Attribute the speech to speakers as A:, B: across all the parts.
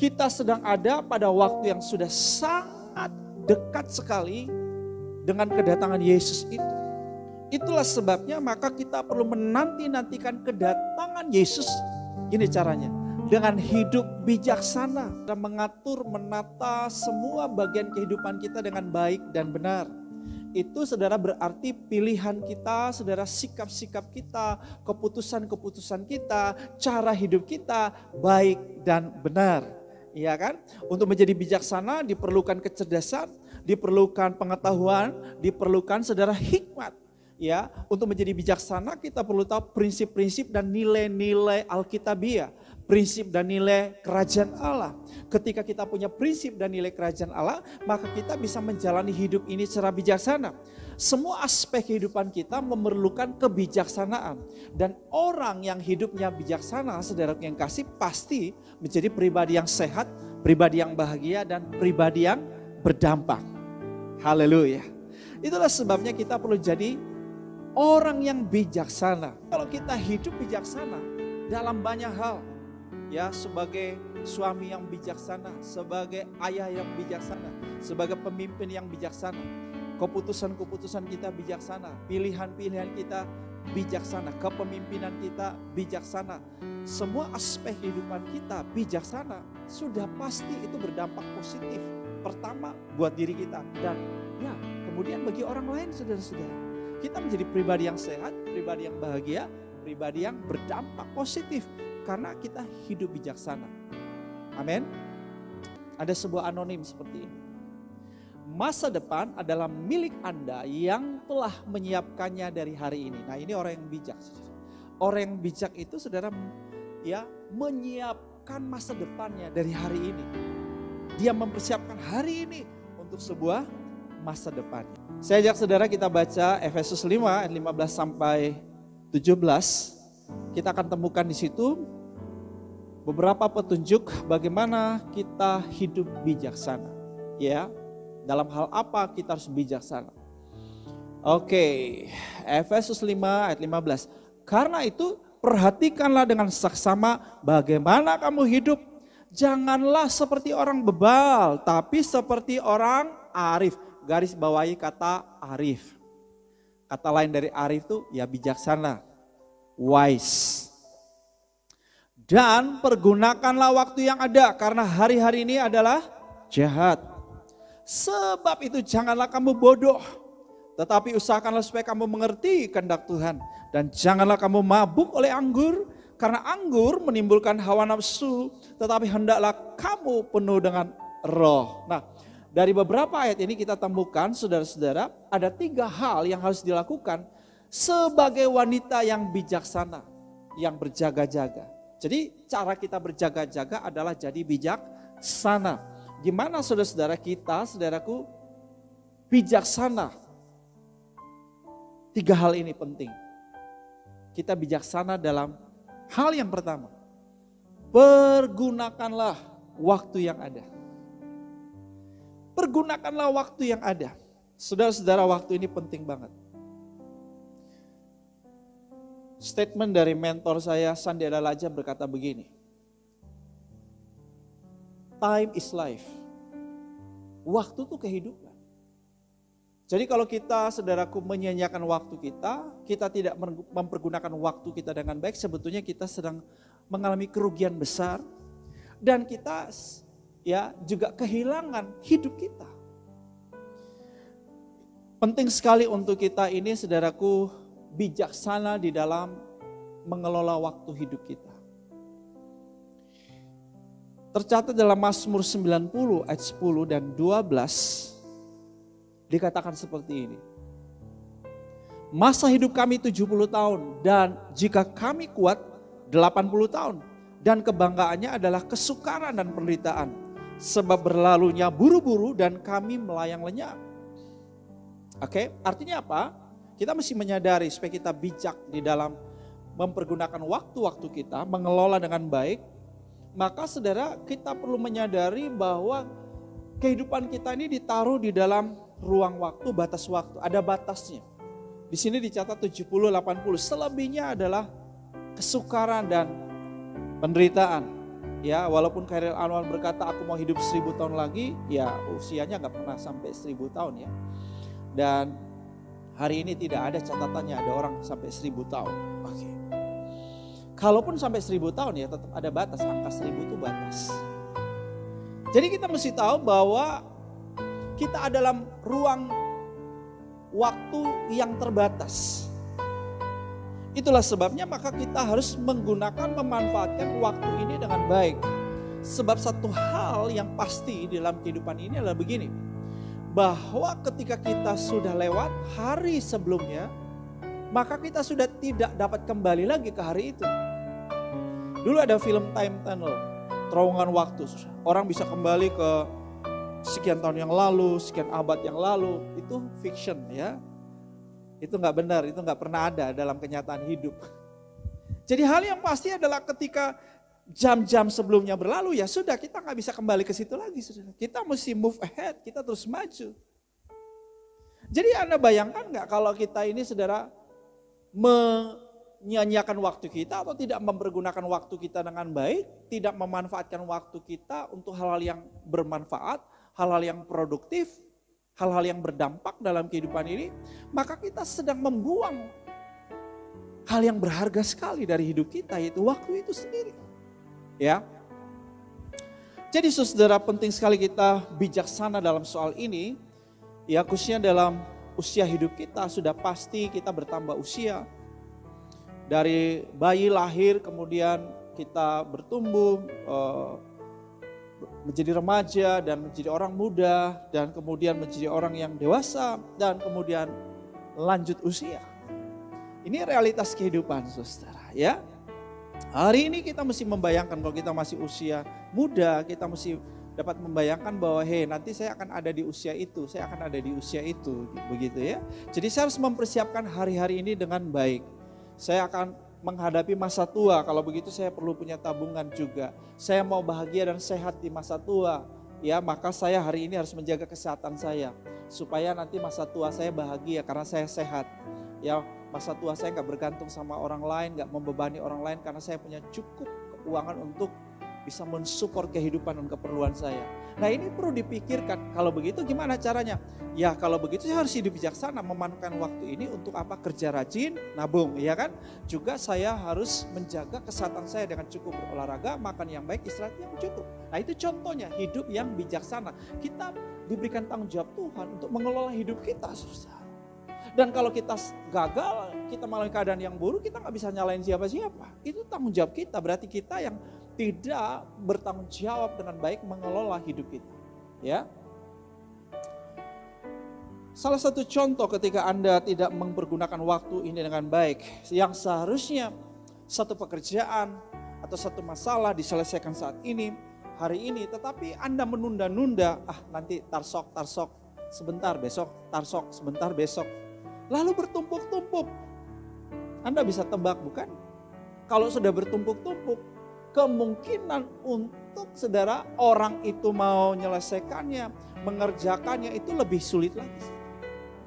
A: Kita sedang ada pada waktu yang sudah sangat dekat sekali dengan kedatangan Yesus itu. Itulah sebabnya maka kita perlu menanti-nantikan kedatangan Yesus. Ini caranya, dengan hidup bijaksana, dan mengatur, menata semua bagian kehidupan kita dengan baik dan benar. Itu saudara berarti pilihan kita, saudara, sikap-sikap kita, keputusan-keputusan kita, cara hidup kita baik dan benar. Iya kan? Untuk menjadi bijaksana diperlukan kecerdasan, diperlukan pengetahuan, diperlukan saudara hikmat. Ya, untuk menjadi bijaksana kita perlu tahu prinsip-prinsip dan nilai-nilai Alkitabiah, prinsip dan nilai kerajaan Allah. Ketika kita punya prinsip dan nilai kerajaan Allah, maka kita bisa menjalani hidup ini secara bijaksana. Semua aspek kehidupan kita memerlukan kebijaksanaan. Dan orang yang hidupnya bijaksana, saudara yang kasih, pasti menjadi pribadi yang sehat, pribadi yang bahagia, dan pribadi yang berdampak. Haleluya. Itulah sebabnya kita perlu jadi orang yang bijaksana. Kalau kita hidup bijaksana dalam banyak hal, ya, sebagai suami yang bijaksana, sebagai ayah yang bijaksana, sebagai pemimpin yang bijaksana, keputusan-keputusan kita bijaksana, pilihan-pilihan kita bijaksana, kepemimpinan kita bijaksana, semua aspek kehidupan kita bijaksana, sudah pasti itu berdampak positif. Pertama buat diri kita dan ya kemudian bagi orang lain, saudara-saudara. Kita menjadi pribadi yang sehat, pribadi yang bahagia, pribadi yang berdampak positif. Karena kita hidup bijaksana. Amin. Ada sebuah anonim seperti ini. Masa depan adalah milik Anda yang telah menyiapkannya dari hari ini. Nah, ini orang yang bijak. Orang yang bijak itu, saudara, ya, menyiapkan masa depannya dari hari ini. Dia mempersiapkan hari ini untuk sebuah masa depan. Saya ajak saudara kita baca Efesus 5 ayat 15 sampai 17. Kita akan temukan di situ beberapa petunjuk bagaimana kita hidup bijaksana. Ya, dalam hal apa kita harus bijaksana. Oke, Efesus 5 ayat 15. Karena itu perhatikanlah dengan saksama bagaimana kamu hidup. Janganlah seperti orang bebal, tapi seperti orang arif. Garis bawahi kata arif. Kata lain dari arif itu ya bijaksana, wise. Dan pergunakanlah waktu yang ada karena hari-hari ini adalah jahat. Sebab itu janganlah kamu bodoh, tetapi usahakanlah supaya kamu mengerti kehendak Tuhan. Dan janganlah kamu mabuk oleh anggur, karena anggur menimbulkan hawa nafsu, tetapi hendaklah kamu penuh dengan roh. Nah, dari beberapa ayat ini kita temukan, saudara-saudara, ada 3 hal yang harus dilakukan sebagai wanita yang bijaksana, yang berjaga-jaga. Jadi cara kita berjaga-jaga adalah jadi bijaksana. Gimana saudara-saudara kita, saudaraku, bijaksana? 3 hal ini penting. Kita bijaksana dalam hal yang pertama, pergunakanlah waktu yang ada. Pergunakanlah waktu yang ada. Saudara-saudara, waktu ini penting banget. Statement dari mentor saya, Sandy Adalaja, berkata begini. Time is life. Waktu itu kehidupan. Jadi kalau kita, saudaraku, menyia-nyiakan waktu kita tidak mempergunakan waktu kita dengan baik, sebetulnya kita sedang mengalami kerugian besar. Dan kita ya juga kehilangan hidup kita. Penting sekali untuk kita ini, saudaraku, bijaksana di dalam mengelola waktu hidup kita. Tercatat dalam Mazmur 90 ayat 10 dan 12 dikatakan seperti ini. Masa hidup kami 70 tahun dan jika kami kuat 80 tahun dan kebanggaannya adalah kesukaran dan penderitaan. Sebab berlalunya buru-buru dan kami melayang lenyap. Oke, artinya apa? Kita mesti menyadari supaya kita bijak di dalam mempergunakan waktu-waktu kita, mengelola dengan baik. Maka saudara, kita perlu menyadari bahwa kehidupan kita ini ditaruh di dalam ruang waktu, batas waktu, ada batasnya. Di sini dicatat 70-80, selebihnya adalah kesukaran dan penderitaan. Ya, walaupun Khairil Anwar berkata aku mau hidup 1000 tahun lagi, ya usianya nggak pernah sampai 1000 tahun ya. Dan hari ini tidak ada catatannya ada orang sampai 1000 tahun. Oke. Kalaupun sampai 1000 tahun ya tetap ada batas, angka 1000 itu batas. Jadi kita mesti tahu bahwa kita ada dalam ruang waktu yang terbatas. Itulah sebabnya maka kita harus memanfaatkan waktu ini dengan baik. Sebab satu hal yang pasti dalam kehidupan ini adalah begini. Bahwa ketika kita sudah lewat hari sebelumnya, maka kita sudah tidak dapat kembali lagi ke hari itu. Dulu ada film Time Tunnel, terowongan waktu. Orang bisa kembali ke sekian tahun yang lalu, sekian abad yang lalu. Itu fiction ya. Itu nggak benar, itu nggak pernah ada dalam kenyataan hidup. Jadi hal yang pasti adalah ketika jam-jam sebelumnya berlalu, ya sudah kita nggak bisa kembali ke situ lagi. Kita mesti move ahead, kita terus maju. Jadi Anda bayangkan nggak kalau kita ini saudara menyanyiakan waktu kita atau tidak mempergunakan waktu kita dengan baik, tidak memanfaatkan waktu kita untuk hal-hal yang bermanfaat, hal-hal yang produktif, hal-hal yang berdampak dalam kehidupan ini, maka kita sedang membuang hal yang berharga sekali dari hidup kita, yaitu waktu itu sendiri. Ya. Jadi saudara, penting sekali kita bijaksana dalam soal ini, ya khususnya dalam usia hidup kita. Sudah pasti kita bertambah usia. Dari bayi lahir kemudian kita bertumbuh, menjadi remaja dan menjadi orang muda dan kemudian menjadi orang yang dewasa dan kemudian lanjut usia. Ini realitas kehidupan saudara ya. Hari ini kita mesti membayangkan kalau kita masih usia muda, kita mesti dapat membayangkan bahwa nanti saya akan ada di usia itu, saya akan ada di usia itu, begitu ya. Jadi saya harus mempersiapkan hari-hari ini dengan baik. Saya akan menghadapi masa tua, kalau begitu saya perlu punya tabungan juga. Saya mau bahagia dan sehat di masa tua, ya maka saya hari ini harus menjaga kesehatan saya. Supaya nanti masa tua saya bahagia karena saya sehat. Ya masa tua saya gak bergantung sama orang lain, gak membebani orang lain karena saya punya cukup keuangan untuk bisa mensupport kehidupan dan keperluan saya. Nah ini perlu dipikirkan, kalau begitu gimana caranya? Ya kalau begitu saya harus hidup bijaksana, memanfaatkan waktu ini untuk apa? Kerja rajin, nabung, ya kan? Juga saya harus menjaga kesehatan saya dengan cukup berolahraga, makan yang baik, istirahat yang cukup. Nah itu contohnya hidup yang bijaksana. Kita diberikan tanggung jawab Tuhan untuk mengelola hidup kita, susah. Dan kalau kita gagal, kita mengalami keadaan yang buruk, kita gak bisa nyalain siapa-siapa. Itu tanggung jawab kita, berarti kita yang tidak bertanggung jawab dengan baik mengelola hidup kita. Ya. Salah satu contoh ketika Anda tidak mempergunakan waktu ini dengan baik, yang seharusnya satu pekerjaan atau satu masalah diselesaikan saat ini, hari ini, tetapi Anda menunda-nunda, nanti tarsok, sebentar besok, tarsok, sebentar besok. Lalu bertumpuk-tumpuk. Anda bisa tebak bukan? Kalau sudah bertumpuk-tumpuk, kemungkinan untuk saudara orang itu mau menyelesaikannya, mengerjakannya itu lebih sulit lagi.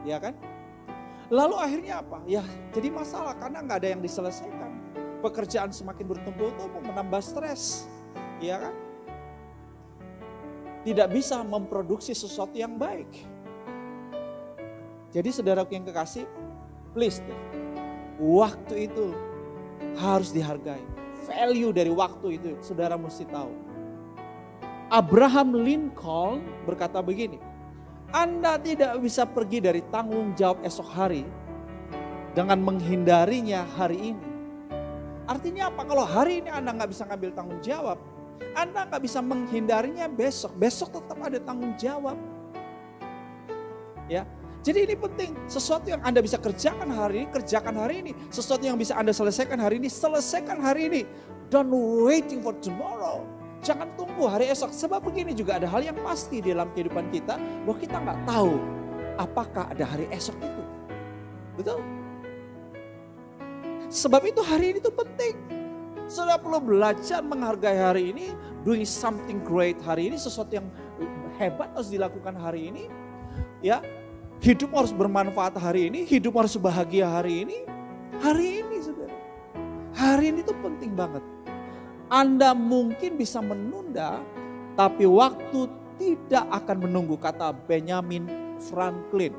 A: Ya kan? Lalu akhirnya apa? Ya jadi masalah karena nggak ada yang diselesaikan. Pekerjaan semakin bertumpuk-tumpuk, menambah stres. Ya kan? Tidak bisa memproduksi sesuatu yang baik. Jadi saudaraku yang kekasih, please deh, waktu itu harus dihargai. Value dari waktu itu saudara mesti tahu. Abraham Lincoln berkata begini, Anda tidak bisa pergi dari tanggung jawab esok hari dengan menghindarinya hari ini. Artinya apa? Kalau hari ini Anda nggak bisa ngambil tanggung jawab, Anda nggak bisa menghindarinya besok. Besok tetap ada tanggung jawab. Ya. Jadi ini penting, sesuatu yang Anda bisa kerjakan hari ini, kerjakan hari ini. Sesuatu yang bisa Anda selesaikan hari ini, selesaikan hari ini. Don't waiting for tomorrow. Jangan tunggu hari esok. Sebab begini juga ada hal yang pasti dalam kehidupan kita, bahwa kita nggak tahu apakah ada hari esok itu. Betul? Sebab itu hari ini itu penting. Saudara perlu belajar menghargai hari ini, doing something great hari ini, sesuatu yang hebat harus dilakukan hari ini. Ya. Hidup harus bermanfaat hari ini, hidup harus bahagia hari ini saudara. Hari ini tuh penting banget. Anda mungkin bisa menunda, tapi waktu tidak akan menunggu, kata Benjamin Franklin.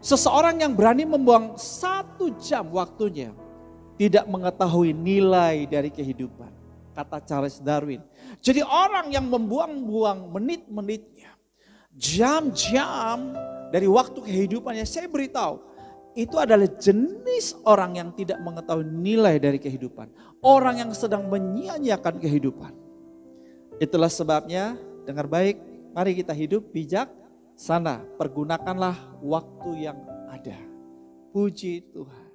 A: Seseorang yang berani membuang 1 jam waktunya tidak mengetahui nilai dari kehidupan, kata Charles Darwin. Jadi orang yang membuang-buang menit-menitnya, jam-jam dari waktu kehidupannya, saya beritahu, itu adalah jenis orang yang tidak mengetahui nilai dari kehidupan. Orang yang sedang menyia-nyiakan kehidupan. Itulah sebabnya, dengar baik, mari kita hidup bijaksana. Pergunakanlah waktu yang ada. Puji Tuhan.